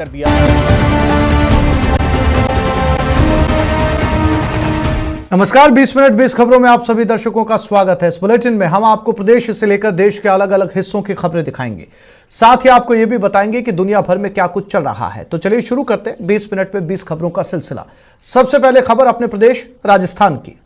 कर दिया। नमस्कार, 20 मिनट 20 खबरों में आप सभी दर्शकों का स्वागत है। इस बुलेटिन में हम आपको प्रदेश से लेकर देश के अलग अलग हिस्सों की खबरें दिखाएंगे। साथ ही आपको यह भी बताएंगे कि दुनिया भर में क्या कुछ चल रहा है। तो चलिए शुरू करते हैं 20 मिनट में 20 खबरों का सिलसिला। सबसे पहले खबर अपने प्रदेश राजस्थान की।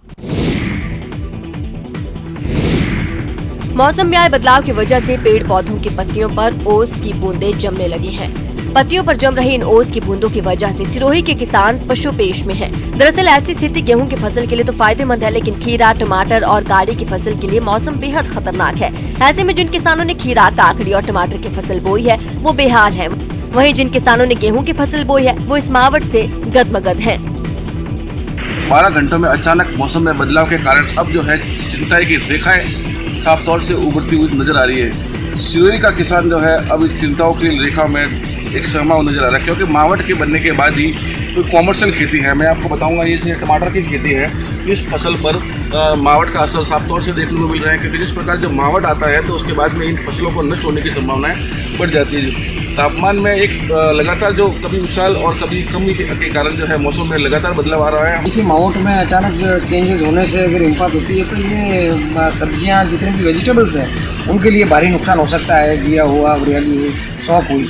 मौसम में आए बदलाव की वजह से पेड़ पौधों की पत्तियों पर ओस की बूंदें जमने लगी हैं। पत्तियों पर जम रही इन ओस की बूंदों की वजह से सिरोही के किसान पशुपेश में हैं। दरअसल ऐसी स्थिति गेहूं की फसल के लिए तो फायदेमंद है, लेकिन खीरा, टमाटर और गाड़ी की फसल के लिए मौसम बेहद खतरनाक है। ऐसे में जिन किसानों ने खीरा, काकड़ी और टमाटर की फसल बोई है वो बेहाल है। वहीं जिन किसानों ने गेहूँ की फसल बोई है वो इस मावट से गदमगद है। 12 घंटों में अचानक मौसम में बदलाव के कारण अब जो है चिंता की रेखाएं साफ तौर से उभरती हुई नजर आ रही है। सिरोही का किसान जो है अब इस चिंताओं की रेखा में एक सहमा नजर आ रहा है, क्योंकि मावट के बनने के बाद ही कोई कॉमर्शियल खेती है। मैं आपको बताऊंगा, ये टमाटर की खेती है, इस फसल पर मावट का असर साफ तौर से देखने को मिल रहा है, क्योंकि जिस प्रकार जब मावट आता है तो उसके बाद में इन फसलों को नष्ट होने की संभावनाएं बढ़ जाती है। तापमान में एक लगातार जो कभी उछाल और कभी कमी के कारण जो है मौसम में लगातार बदलाव आ रहा है। देखिए, मावट में अचानक चेंजेस होने से अगर हिमपात होती है तो ये सब्जियां, जितने भी वेजिटेबल्स हैं उनके लिए भारी नुकसान हो सकता है। जिया हुआ, वरियाली हुई, सौंफ हुई।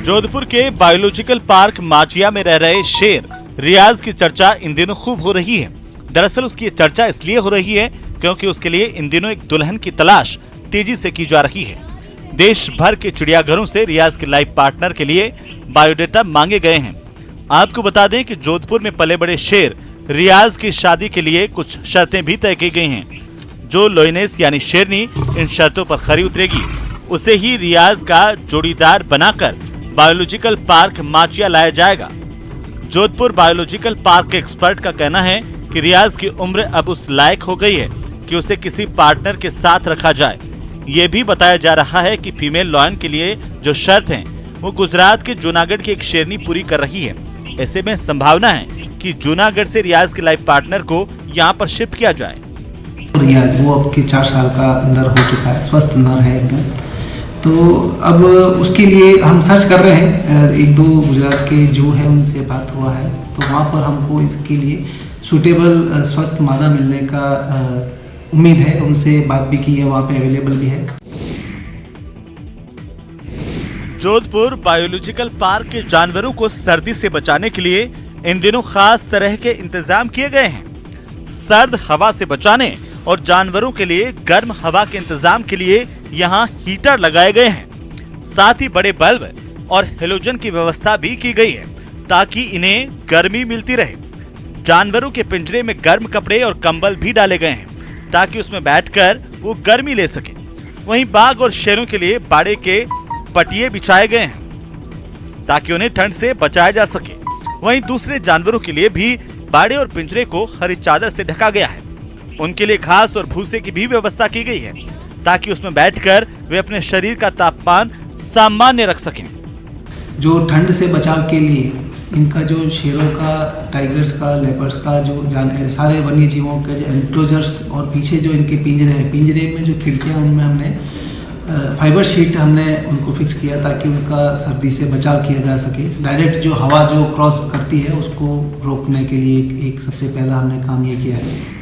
जोधपुर के बायोलॉजिकल पार्क माचिया में रह रहे शेर रियाज की चर्चा इन दिनों खूब हो रही है। दरअसल उसकी चर्चा इसलिए हो रही है क्योंकि उसके लिए इन दिनों एक दुल्हन की तलाश तेजी से की जा रही है। देश भर के चिड़ियाघरों से रियाज के लाइफ पार्टनर के लिए बायोडेटा मांगे गए हैं। आपको बता दें कि जोधपुर में पले बड़े शेर रियाज की शादी के लिए कुछ शर्तें भी तय की गई हैं। जो लोइनेस यानी शेरनी इन शर्तों पर खरी उतरेगी उसे ही रियाज का जोड़ीदार बनाकर बायोलॉजिकल पार्क माचिया लाया जाएगा। जोधपुर बायोलॉजिकल पार्क के एक्सपर्ट का कहना है कि रियाज की उम्र अब उस लायक हो गई है कि उसे किसी पार्टनर के साथ रखा जाए। ये भी बताया जा रहा है कि फीमेल लॉयन के लिए जो शर्त है वो गुजरात के जूनागढ़ की एक शेरनी पूरी कर रही है। ऐसे में संभावना है कि जूनागढ़ से रियाज के लाइफ पार्टनर को यहाँ पर शिफ्ट किया जाए। रियाज वो अब के 4 साल का अंदर हो चुका है, स्वस्थ नर है एकदम। तो अब उसके लिए हम सर्च कर रहे हैं। 1-2 गुजरात के जो है उनसे बात हुआ है, तो वहाँ पर हमको इसके लिए सूटेबल स्वस्थ मादा मिलने का उम्मीद है। उनसे बात भी की है, वहाँ पे अवेलेबल भी है। जोधपुर बायोलॉजिकल पार्क के जानवरों को सर्दी से बचाने के लिए इन दिनों खास तरह के इंतजाम किए गए हैं। सर्द हवा से बचाने और जानवरों के लिए गर्म हवा के इंतजाम के लिए यहाँ हीटर लगाए गए हैं। साथ ही बड़े बल्ब और हेलोजन की व्यवस्था भी की गई है ताकि इन्हें गर्मी मिलती रहे। जानवरों के पिंजरे में गर्म कपड़े और कंबल भी डाले गए हैं ताकि उसमें बैठकर वो गर्मी ले सके। वहीं बाघ और शेरों के लिए बाड़े के पटिये बिछाए गए हैं ताकि उन्हें ठंड से बचाया जा सके। वहीं दूसरे जानवरों के लिए भी बाड़े और पिंजरे को हरी चादर से ढका गया है। उनके लिए घास और भूसे की भी व्यवस्था की गई है ताकि उसमें बैठकर वे अपने शरीर का तापमान सामान्य रख सकें। जो ठंड से बचाव के लिए इनका जो शेरों का, टाइगर्स का, लेपर्ड्स का जो सारे वन्य जीवों के जो एंक्लोजर्स और पीछे जो इनके पिंजरे हैं, पिंजरे में जो खिड़कियां उनमें हमने फाइबर शीट हमने उनको फिक्स किया ताकि उनका सर्दी से बचाव किया जा सके। डायरेक्ट जो हवा जो क्रॉस करती है उसको रोकने के लिए एक सबसे पहला हमने काम ये किया है।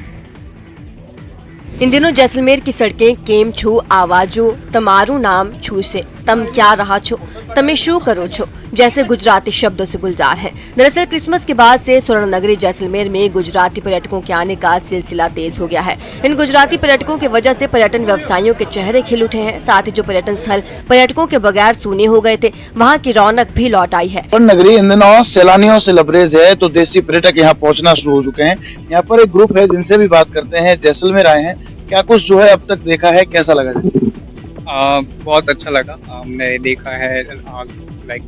इन दिनों जैसलमेर की सड़कें केम छू आवाजो तमारू नाम छू से तम क्या रहा छो तमे शू करो छो जैसे गुजराती शब्दों से गुलजार हैं। दरअसल क्रिसमस के बाद से स्वर्ण नगरी जैसलमेर में गुजराती पर्यटकों के आने का सिलसिला तेज हो गया है। इन गुजराती पर्यटकों की वजह से पर्यटन व्यवसायियों के चेहरे खिल उठे हैं। साथ ही जो पर्यटन स्थल पर्यटकों के बगैर सूने हो गए थे, वहाँ की रौनक भी लौट आई है। स्वर्ण नगरी इन दिनों सैलानियों से लबरेज है, तो देसी पर्यटक यहाँ पहुँचना शुरू हो चुके हैं। यहाँ पर एक ग्रुप है जिनसे भी बात करते हैं, जैसलमेर आए हैं। क्या कुछ जो है अब तक देखा है, कैसा लगा? बहुत अच्छा लगा। हमने देखा है लाइक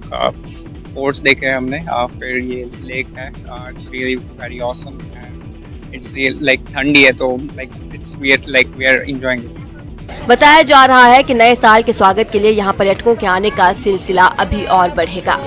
फोर्ट्स देखे हैं हमने, फिर ये लेक है। It's really very awesome and it's real like ठंडी है तो like it's we are enjoying it. बताया जा रहा है कि नए साल के स्वागत के लिए यहाँ पर्यटकों के आने का सिलसिला अभी और बढ़ेगा।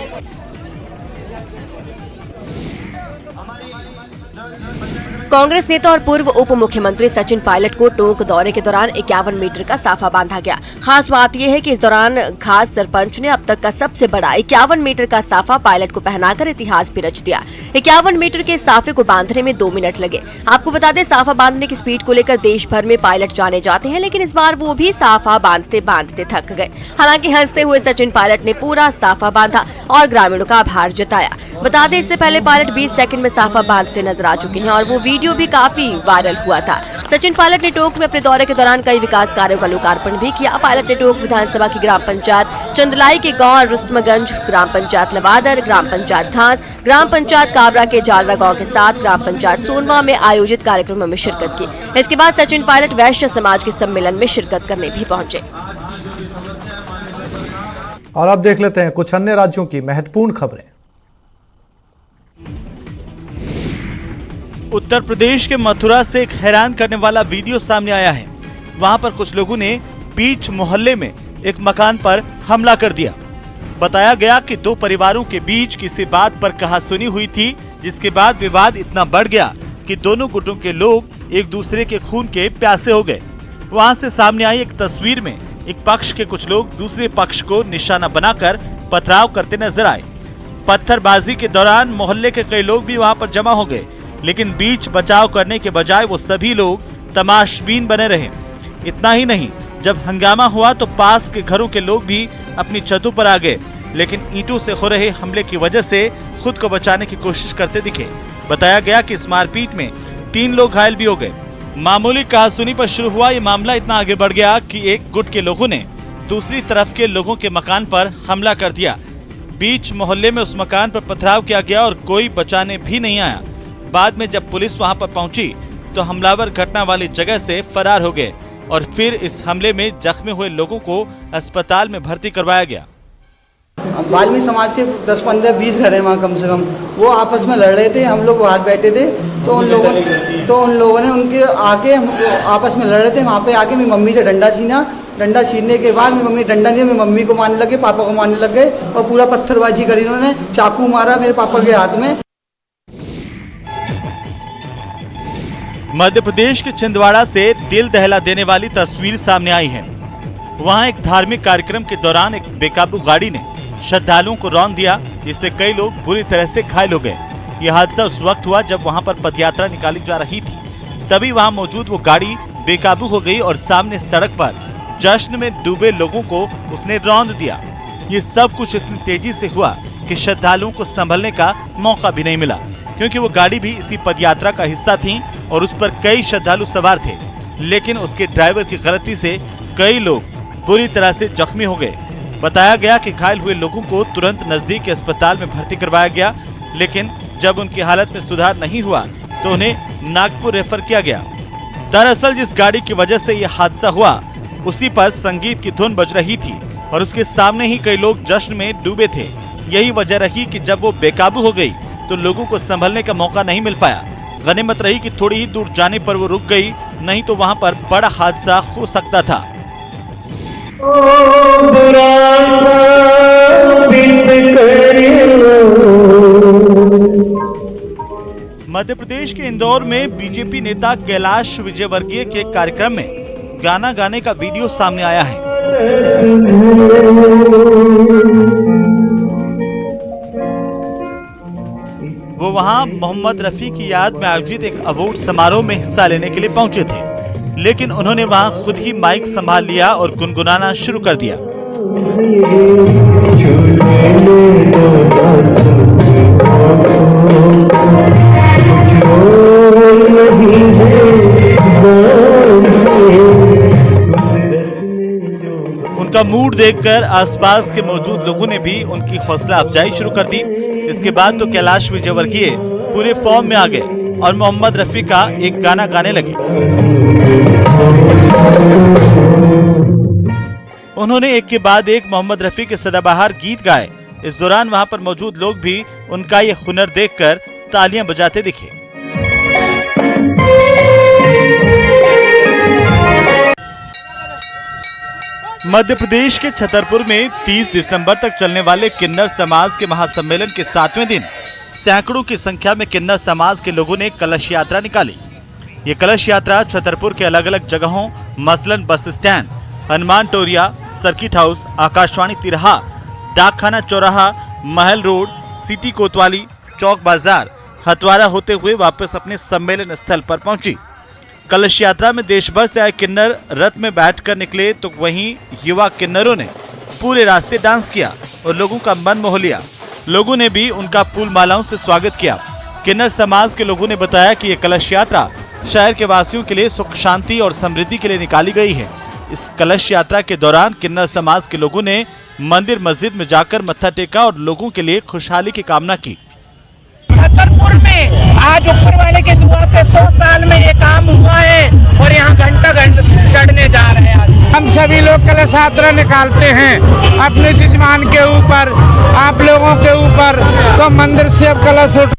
कांग्रेस नेता और पूर्व उप मुख्यमंत्री सचिन पायलट को टोंक दौरे के दौरान 51 मीटर का साफा बांधा गया। खास बात यह है कि इस दौरान खास सरपंच ने अब तक का सबसे बड़ा 51 मीटर का साफा पायलट को पहनाकर इतिहास भी रच दिया। 51 मीटर के साफे को बांधने में 2 मिनट लगे। आपको बता दें, साफा बांधने की स्पीड को लेकर देश भर में पायलट जाने जाते हैं, लेकिन इस बार वो भी साफा बांधते बांधते थक गए। हालांकि हंसते हुए सचिन पायलट ने पूरा साफा बांधा और ग्रामीणों का आभार जताया। बता दें, इससे पहले पायलट 20 सेकंड में साफा बांधते नजर आ चुके हैं और वो वीडियो भी काफी वायरल हुआ था। सचिन पायलट ने टोंक में अपने दौरे के दौरान कई विकास कार्यों का लोकार्पण भी किया। पायलट ने टोंक विधानसभा की ग्राम पंचायत चंदलाई के गांव रुस्तमगंज, ग्राम पंचायत लवादर, ग्राम पंचायत घास, ग्राम पंचायत काबरा के जालरा गाँव के साथ ग्राम पंचायत सोनवा में आयोजित कार्यक्रमों में शिरकत की। इसके बाद सचिन पायलट वैश्य समाज के सम्मेलन में शिरकत करने भी पहुंचे। और अब देख लेते हैं कुछ अन्य राज्यों की महत्वपूर्ण खबरें। उत्तर प्रदेश के मथुरा से एक हैरान करने वाला वीडियो सामने आया है। वहां पर कुछ लोगों ने बीच मोहल्ले में एक मकान पर हमला कर दिया। बताया गया कि 2 परिवारों के बीच किसी बात पर कहासुनी हुई थी, जिसके बाद विवाद इतना बढ़ गया कि दोनों गुटों के लोग एक दूसरे के खून के प्यासे हो गए। वहां से सामने आई एक तस्वीर में एक पक्ष के कुछ लोग दूसरे पक्ष को निशाना बनाकर पथराव करते नजर आए। पत्थरबाजी के दौरान मोहल्ले के कई लोग भी वहां पर जमा हो गए, लेकिन बीच बचाव करने के बजाय वो सभी लोग तमाशबीन बने रहे। इतना ही नहीं, जब हंगामा हुआ तो पास के घरों के लोग भी अपनी छतों पर आ गए, लेकिन ईंटों से हो रहे हमले की वजह से खुद को बचाने की कोशिश करते दिखे। बताया गया कि इस मारपीट में 3 लोग घायल भी हो गए। मामूली कहासुनी पर शुरू हुआ ये मामला इतना आगे बढ़ गया कि एक गुट के लोगों ने दूसरी तरफ के लोगों के मकान पर हमला कर दिया। बीच मोहल्ले में उस मकान पर पथराव किया गया और कोई बचाने भी नहीं आया। बाद में जब पुलिस वहां पर पहुंची तो हमलावर घटना वाली जगह से फरार हो गए और फिर इस हमले में जख्मी हुए लोगों को अस्पताल में भर्ती करवाया गया। वाल्मीकि समाज के 10, 15, 20 घर हैं वहाँ कम से कम। वो आपस में लड़ रहे थे, हम लोग बाहर बैठे थे तो उन लोगों ने उनके आके आपस में लड़ रहे थे। वहाँ पे आके मेरी मम्मी से डंडा छीना। डंडा छीनने के बाद मेरी मम्मी डंडा नहीं, मेरी मम्मी को मारने लगे, पापा को मारने लग गए और पूरा पत्थरबाजी करी। उन्होंने चाकू मारा मेरे पापा के हाथ में। मध्य प्रदेश के छिंदवाड़ा से दिल दहला देने वाली तस्वीर सामने आई है। वहां एक धार्मिक कार्यक्रम के दौरान एक बेकाबू गाड़ी ने श्रद्धालुओं को रौंद दिया, जिससे कई लोग बुरी तरह से घायल हो गए। यह हादसा उस वक्त हुआ जब वहां पर पदयात्रा निकाली जा रही थी। तभी वहां मौजूद वो गाड़ी बेकाबू हो गई और सामने सड़क पर जश्न में डूबे लोगों को उसने रौंद दिया। ये सब कुछ इतनी तेजी से हुआ कि श्रद्धालुओं को संभलने का मौका भी नहीं मिला, क्योंकि वो गाड़ी भी इसी पदयात्रा का हिस्सा थी और उस पर कई श्रद्धालु सवार थे। लेकिन उसके ड्राइवर की गलती से कई लोग बुरी तरह से जख्मी हो गए। बताया गया कि घायल हुए लोगों को तुरंत नजदीक के अस्पताल में भर्ती करवाया गया, लेकिन जब उनकी हालत में सुधार नहीं हुआ तो उन्हें नागपुर रेफर किया गया। दरअसल जिस गाड़ी की वजह से यह हादसा हुआ उसी पर संगीत की धुन बज रही थी और उसके सामने ही कई लोग जश्न में डूबे थे। यही वजह रही कि जब वो बेकाबू हो गई तो लोगों को संभलने का मौका नहीं मिल पाया। गनीमत रही कि थोड़ी ही दूर जाने पर वो रुक गई, नहीं तो वहां पर बड़ा हादसा हो सकता था। मध्य प्रदेश के इंदौर में बीजेपी नेता कैलाश विजयवर्गीय के कार्यक्रम में गाना गाने का वीडियो सामने आया है। वो वहां मोहम्मद रफी की याद में आयोजित एक अवार्ड समारोह में हिस्सा लेने के लिए पहुंचे थे, लेकिन उन्होंने वहां खुद ही माइक संभाल लिया और गुनगुनाना शुरू कर दिया। उनका मूड देखकर आसपास के मौजूद लोगों ने भी उनकी हौसला अफजाई शुरू कर दी। इसके बाद तो कैलाश विजयवर्गीय पूरे फॉर्म में आ गए और मोहम्मद रफी का एक गाना गाने लगे। उन्होंने एक के बाद एक मोहम्मद रफी के सदाबहार गीत गाए। इस दौरान वहां पर मौजूद लोग भी उनका ये हुनर देखकर तालियां बजाते दिखे। मध्य प्रदेश के छतरपुर में 30 दिसंबर तक चलने वाले किन्नर समाज के महासम्मेलन के 7वें दिन सैकड़ों की संख्या में किन्नर समाज के लोगों ने कलश यात्रा निकाली। ये कलश यात्रा छतरपुर के अलग अलग जगहों मसलन bus stand, Hanuman टोरिया, circuit house, Akashvani तिरहा, डाकखाना चौराहा, महल रोड, सिटी कोतवाली, चौक बाजार, हथवारा होते हुए वापस अपने सम्मेलन स्थल पर पहुंची। कलश यात्रा में देश भर से आए किन्नर रथ में बैठकर निकले तो वहीं युवा किन्नरों ने पूरे रास्ते डांस किया और लोगों का मन मोह लिया। लोगों ने भी उनका फूल मालाओं से स्वागत किया। किन्नर समाज के लोगों ने बताया कि ये कलश यात्रा शहर के वासियों के लिए सुख शांति और समृद्धि के लिए निकाली गई है। इस कलश यात्रा के दौरान किन्नर समाज के लोगों ने मंदिर मस्जिद में जाकर मत्था टेका और लोगों के लिए खुशहाली की कामना की। छतरपुर में आज ऊपर वाले के दुआ से 100 साल में ये काम हुआ है और यहाँ घंटा चढ़ने जा रहे हैं। हम सभी लोग कलश यात्रा निकालते हैं अपने जजमान के ऊपर, आप लोगों के ऊपर, तो मंदिर से अब कलश उठ।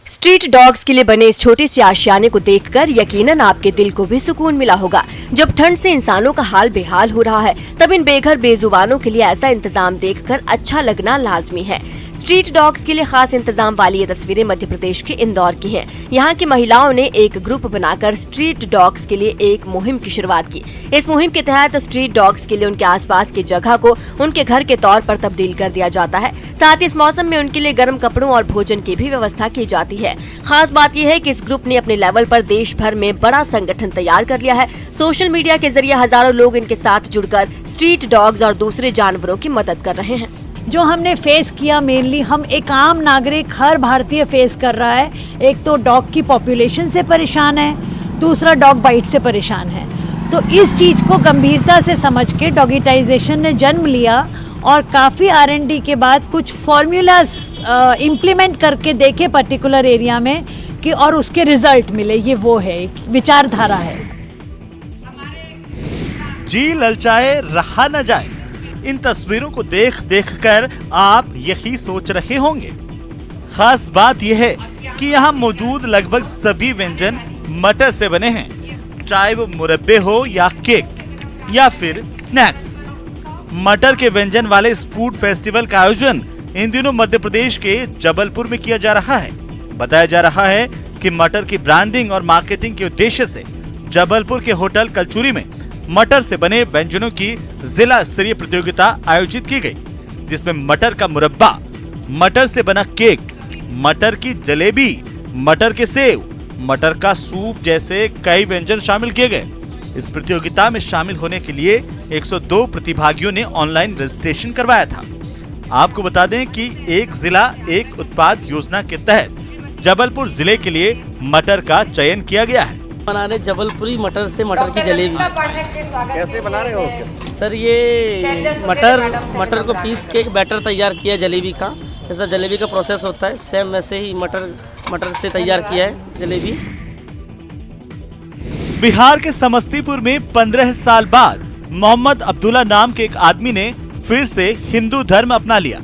स्ट्रीट डॉग्स के लिए बने इस छोटे से आशियाने को देखकर यकीनन आपके दिल को भी सुकून मिला होगा। जब ठंड से इंसानों का हाल बेहाल हो रहा है तब इन बेघर बेजुबानों के लिए ऐसा इंतजाम देखकर अच्छा लगना लाजमी है। स्ट्रीट डॉग्स के लिए खास इंतजाम वाली ये तस्वीरें मध्य प्रदेश के इंदौर की हैं। यहाँ की महिलाओं ने एक ग्रुप बनाकर स्ट्रीट डॉग्स के लिए एक मुहिम की शुरुआत की। इस मुहिम के तहत स्ट्रीट डॉग्स के लिए उनके आसपास की जगह को उनके घर के तौर पर तब्दील कर दिया जाता है। साथ ही इस मौसम में उनके लिए गर्म कपड़ों और भोजन की भी व्यवस्था की जाती है। खास बात यह है कि इस ग्रुप ने अपने लेवल पर देश भर में बड़ा संगठन तैयार कर लिया है। सोशल मीडिया के जरिए हजारों लोग इनके साथ जुड़कर स्ट्रीट डॉग्स और दूसरे जानवरों की मदद कर रहे हैं। जो हमने फेस किया, मेनली हम एक आम नागरिक, हर भारतीय फेस कर रहा है। एक तो डॉग की पॉपुलेशन से परेशान है, दूसरा डॉग बाइट से परेशान है। तो इस चीज़ को गंभीरता से समझ के डॉगिटाइजेशन ने जन्म लिया और काफ़ी R&D के बाद कुछ फॉर्मूलाज इम्प्लीमेंट करके देखे पर्टिकुलर एरिया में कि और उसके रिजल्ट मिले। ये वो है, विचारधारा है। जी ललचाए रहा न जाए। इन तस्वीरों को देख कर आप यही सोच रहे होंगे। खास बात यह है कि यहाँ मौजूद लगभग सभी व्यंजन मटर से बने हैं, चाहे वो मुरब्बे हो या केक या फिर स्नैक्स। मटर के व्यंजन वाले इस फूड फेस्टिवल का आयोजन इन दिनों मध्य प्रदेश के जबलपुर में किया जा रहा है। बताया जा रहा है कि मटर की ब्रांडिंग और मार्केटिंग के उद्देश्य से जबलपुर के होटल कलचुरी में मटर से बने व्यंजनों की जिला स्तरीय प्रतियोगिता आयोजित की गई, जिसमें मटर का मुरब्बा, मटर से बना केक, मटर की जलेबी, मटर के सेव, मटर का सूप जैसे कई व्यंजन शामिल किए गए। इस प्रतियोगिता में शामिल होने के लिए 102 प्रतिभागियों ने ऑनलाइन रजिस्ट्रेशन करवाया था। आपको बता दें कि एक जिला एक उत्पाद योजना के तहत जबलपुर जिले के लिए मटर का चयन किया गया है। बना रहे जबलपुरी मटर से मटर की जलेबी। कैसे बना रहे हो सर? ये मटर को पीस के बैटर तैयार किया जलेबी का, जैसा जलेबी का प्रोसेस होता है सेम वैसे ही मटर से तैयार किया है जलेबी। बिहार के समस्तीपुर में 15 साल बाद मोहम्मद अब्दुल्ला नाम के एक आदमी ने फिर से हिंदू धर्म अपना लिया।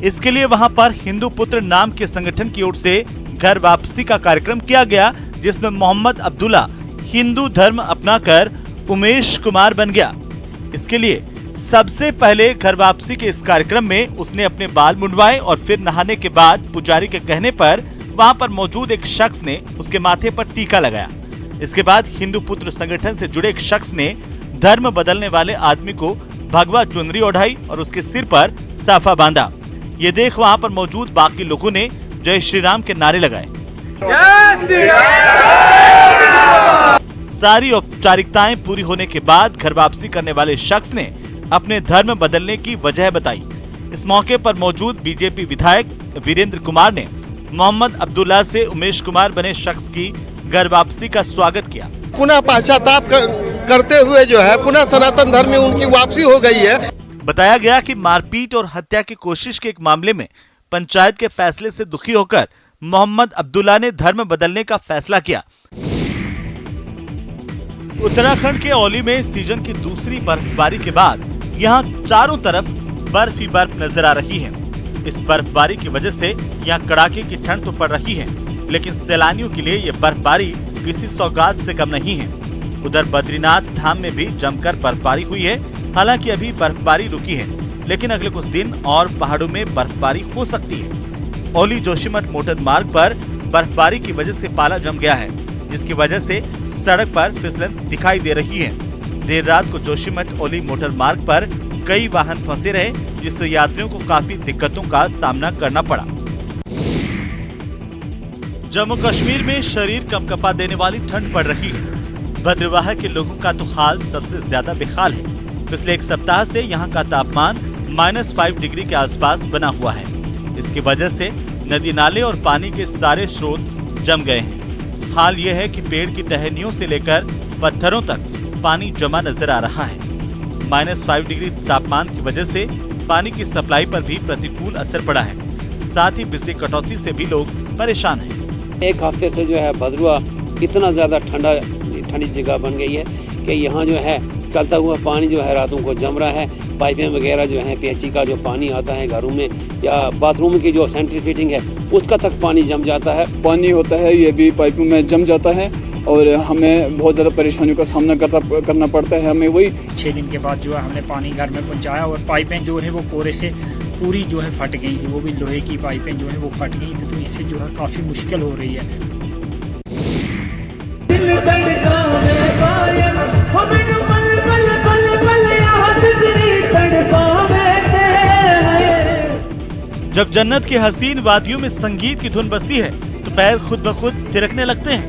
इसके लिए वहां पर हिंदू पुत्र नाम के संगठन की ओर से घर वापसी का कार्यक्रम किया गया, जिसमें मोहम्मद अब्दुल्ला हिंदू धर्म अपनाकर उमेश कुमार बन गया। इसके लिए सबसे पहले घर वापसी के इस कार्यक्रम में उसने अपने बाल मुंडवाए और फिर नहाने के बाद पुजारी के कहने पर वहां पर मौजूद एक शख्स ने उसके माथे पर टीका लगाया। इसके बाद हिंदू पुत्र संगठन से जुड़े एक शख्स ने धर्म बदलने वाले आदमी को भगवा चुनरी ओढ़ाई और उसके सिर पर साफा बांधा। ये देख वहां पर मौजूद बाकी लोगों ने जय श्री राम के नारे लगाए। सारी औपचारिकताएं पूरी होने के बाद घर वापसी करने वाले शख्स ने अपने धर्म बदलने की वजह बताई। इस मौके पर मौजूद बीजेपी विधायक वीरेंद्र कुमार ने मोहम्मद अब्दुल्ला से उमेश कुमार बने शख्स की घर वापसी का स्वागत किया। पुनः पश्चाताप करते हुए जो है पुनः सनातन धर्म में उनकी वापसी हो गई है। बताया गया कि मारपीट और हत्या की कोशिश के एक मामले में पंचायत के फैसले से दुखी होकर मोहम्मद अब्दुल्ला ने धर्म बदलने का फैसला किया। उत्तराखंड के औली में सीजन की दूसरी बर्फबारी के बाद यहाँ चारों तरफ बर्फ ही बर्फ नजर आ रही है। इस बर्फबारी की वजह से यहाँ कड़ाके की ठंड तो पड़ रही है, लेकिन सैलानियों के लिए ये बर्फबारी किसी सौगात से कम नहीं है। उधर बद्रीनाथ धाम में भी जमकर बर्फबारी हुई है। हालांकि अभी बर्फबारी रुकी है, लेकिन अगले कुछ दिन और पहाड़ों में बर्फबारी हो सकती है। ओली जोशीमठ मोटर मार्ग पर बर्फबारी की वजह से पाला जम गया है, जिसकी वजह से सड़क पर फिसलन दिखाई दे रही है। देर रात को जोशीमठ ओली मोटर मार्ग पर कई वाहन फंसे रहे, जिससे यात्रियों को काफी दिक्कतों का सामना करना पड़ा। जम्मू कश्मीर में शरीर कंपकपा देने वाली ठंड पड़ रही है। भद्रवाह के लोगों का तो हाल सबसे ज्यादा बेहाल है। पिछले एक सप्ताह से यहाँ का तापमान -5 डिग्री के आसपास बना हुआ है। इसकी वजह से नदी नाले और पानी के सारे स्रोत जम गए हैं। हाल ये है कि पेड़ की टहनियों से लेकर पत्थरों तक पानी जमा नजर आ रहा है। -5 डिग्री तापमान की वजह से पानी की सप्लाई पर भी प्रतिकूल असर पड़ा है। साथ ही बिजली कटौती से भी लोग परेशान हैं। एक हफ्ते से जो है भद्रवा इतना ज़्यादा ठंडी जगह बन गई है कि यहाँ जो है चलता हुआ पानी जो है रातों को जम रहा है। पाइपें वगैरह जो है पीएचई का जो पानी आता है घरों में या बाथरूम की जो सेंट्री फिटिंग है उसका तक पानी जम जाता है। पानी होता है ये भी पाइपों में जम जाता है और हमें बहुत ज़्यादा परेशानियों का सामना करना पड़ता है। हमें वही 6 दिन के बाद जो है हमने पानी घर में पहुँचाया और पाइपें जो है वो कोरे से पूरी जो है फट गई थी, वो भी लोहे की पाइपें जो है वो फट गई थी, तो इससे जो है काफ़ी मुश्किल हो रही है। जब जन्नत की हसीन वादियों में संगीत की धुन बजती है तो पैर खुद ब खुद थिरकने लगते हैं।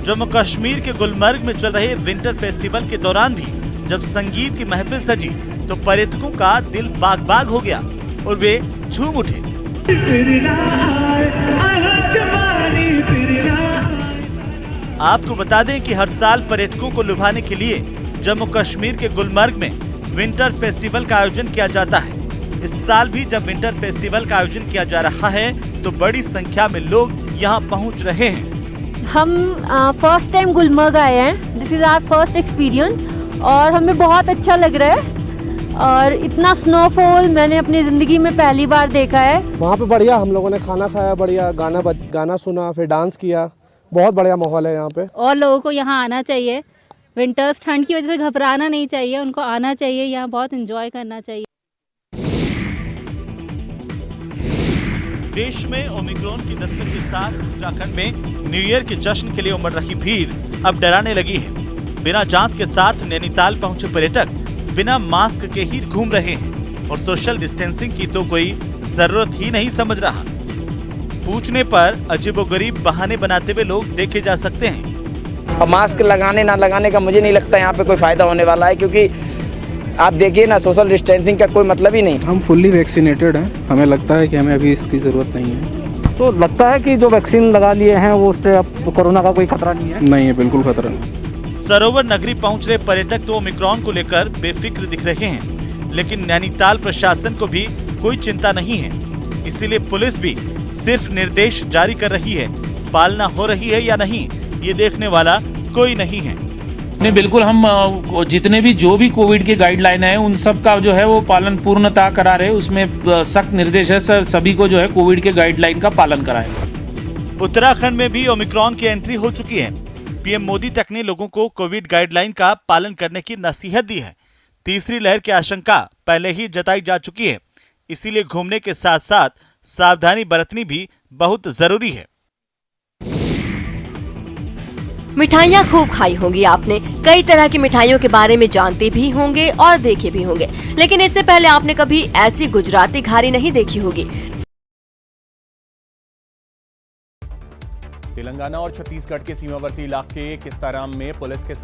जम्मू कश्मीर के गुलमर्ग में चल रहे विंटर फेस्टिवल के दौरान भी जब संगीत की महफिल सजी तो पर्यटकों का दिल बाग बाग हो गया और वे झूम उठे। आपको बता दें कि हर साल पर्यटकों को लुभाने के लिए जम्मू कश्मीर के गुलमर्ग में विंटर फेस्टिवल का आयोजन किया जाता है। इस साल भी जब विंटर फेस्टिवल का आयोजन किया जा रहा है तो बड़ी संख्या में लोग यहाँ पहुँच रहे हैं। हम फर्स्ट टाइम गुलमर्ग आए हैं। This is our first experience और हमें बहुत अच्छा लग रहा है और इतना स्नोफॉल मैंने अपनी ज़िंदगी में पहली बार देखा है। वहाँ पे बढ़िया हम लोगों ने खाना खाया, बढ़िया गाना सुना, फिर डांस किया। बहुत बढ़िया माहौल है यहाँ पे। और लोगों को यहाँ आना चाहिए। विंटर्स ठंड की वजह से घबराना नहीं चाहिए, उनको आना चाहिए, यहाँ बहुत एंजॉय करना चाहिए। देश में ओमिक्रॉन की दस्तक के साथ उत्तराखंड में न्यू ईयर के जश्न के लिए उमड़ रही भीड़ अब डराने लगी है। बिना जांच के साथ नैनीताल पहुंचे पर्यटक बिना मास्क के ही घूम रहे हैं और सोशल डिस्टेंसिंग की तो कोई जरूरत ही नहीं समझ रहा। पूछने पर अजीबोगरीब बहाने बनाते हुए लोग देखे जा सकते हैं। अब मास्क लगाने ना लगाने का मुझे नहीं लगता यहाँ पे कोई फायदा होने वाला है, क्योंकि आप देखिए ना सोशल डिस्टेंसिंग का कोई मतलब ही नहीं। हम फुल्ली वैक्सीनेटेड हैं, हमें लगता है कि हमें अभी इसकी ज़रूरत नहीं है। तो लगता है कि जो वैक्सीन लगा लिए हैं वो उससे अब कोरोना का कोई खतरा नहीं है। नहीं है, बिल्कुल खतरा नहीं। सरोवर नगरी पहुंच रहे पर्यटक तो ओमिक्रॉन को लेकर बेफिक्र दिख रहे हैं, लेकिन नैनीताल प्रशासन को भी कोई चिंता नहीं है। इसीलिए पुलिस भी सिर्फ निर्देश जारी कर रही है, पालना हो रही है या नहीं ये देखने वाला कोई नहीं है। नहीं, बिल्कुल हम जितने भी जो भी कोविड के गाइडलाइन है उन सब का जो है वो पालन पूर्णतः करा रहे। उसमें सख्त निर्देश है, सभी को जो है कोविड के गाइडलाइन का पालन कराएं। उत्तराखंड में भी ओमिक्रॉन की एंट्री हो चुकी है। पीएम मोदी तक ने लोगों को कोविड गाइडलाइन का पालन करने की नसीहत दी है। तीसरी लहर की आशंका पहले ही जताई जा चुकी है, इसीलिए घूमने के साथ साथ सावधानी बरतनी भी बहुत जरूरी है। मिठाइयाँ खूब खाई होंगी आपने, कई तरह की मिठाइयों के बारे में जानते भी होंगे और देखे भी होंगे, लेकिन इससे पहले आपने कभी ऐसी गुजराती घारी नहीं देखी होगी। तेलंगाना और छत्तीसगढ़ के सीमावर्ती इलाके किस्ताराम में पुलिस के